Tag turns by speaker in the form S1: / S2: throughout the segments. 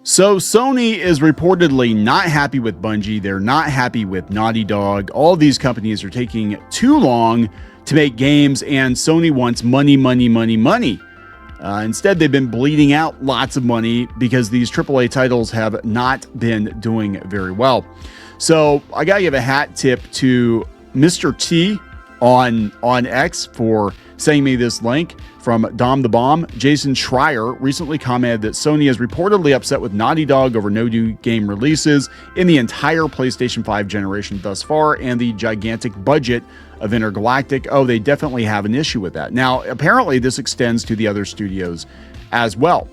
S1: So Sony is reportedly not happy with Bungie. They're not happy with Naughty Dog. All these companies are taking too long to make games, and Sony wants money, money, money, money. Instead, they've been bleeding out lots of money because these AAA titles have not been doing very well. So I gotta give a hat tip to Mr. T on X for sending me this link from Dom the Bomb. Jason Schreier recently commented that Sony is reportedly upset with Naughty Dog over no new game releases in the entire PlayStation 5 generation thus far and the gigantic budget of Intergalactic. Oh, they definitely have an issue with that. Now, apparently this extends to the other studios as well.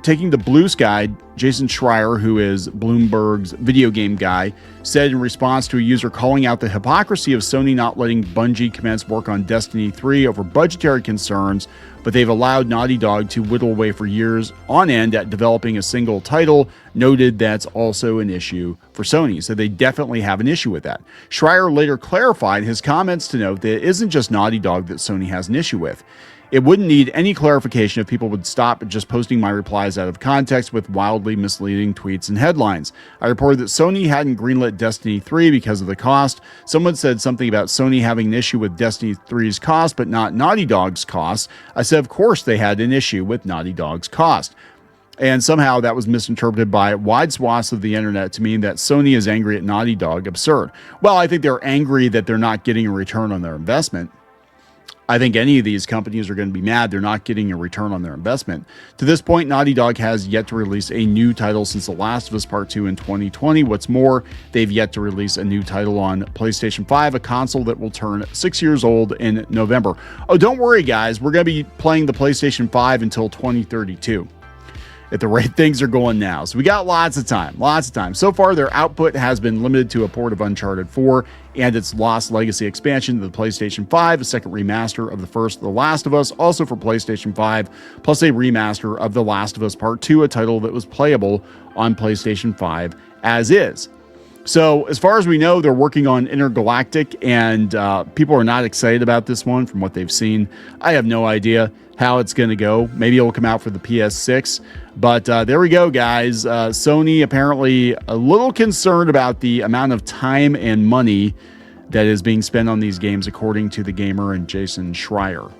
S1: Taking the blue sky, Jason Schreier, who is Bloomberg's video game guy, said in response to a user calling out the hypocrisy of Sony not letting Bungie commence work on Destiny 3 over budgetary concerns, but they've allowed Naughty Dog to whittle away for years on end at developing a single title, noted that's also an issue for Sony. So they definitely have an issue with that. Schreier later clarified his comments to note that it isn't just Naughty Dog that Sony has an issue with. It wouldn't need any clarification if people would stop just posting my replies out of context with wildly misleading tweets and headlines. I reported that Sony hadn't greenlit Destiny 3 because of the cost. Someone said something about Sony having an issue with Destiny 3's cost, but not Naughty Dog's cost. I said, of course they had an issue with Naughty Dog's cost. And somehow that was misinterpreted by wide swaths of the internet to mean that Sony is angry at Naughty Dog. Absurd. Well, I think they're angry that they're not getting a return on their investment. I think any of these companies are going to be mad they're not getting a return on their investment. To this point, Naughty Dog has yet to release a new title since The Last of Us Part 2 in 2020. What's more, they've yet to release a new title on PlayStation 5, a console that will turn 6 years old in November. Oh, don't worry, guys. We're going to be playing the PlayStation 5 until 2032. At the rate things are going now. So we got lots of time. So far, their output has been limited to a port of Uncharted 4 and its Lost Legacy expansion to the PlayStation 5, a second remaster of the first The Last of Us, also for PlayStation 5, plus a remaster of The Last of Us Part 2, a title that was playable on PlayStation 5 as is. So as far as we know, they're working on Intergalactic, and people are not excited about this one from what they've seen. I have no idea how it's going to go. Maybe it'll come out for the PS6. But there we go, guys. Sony apparently a little concerned about the amount of time and money that is being spent on these games, according to The Gamer and Jason Schreier.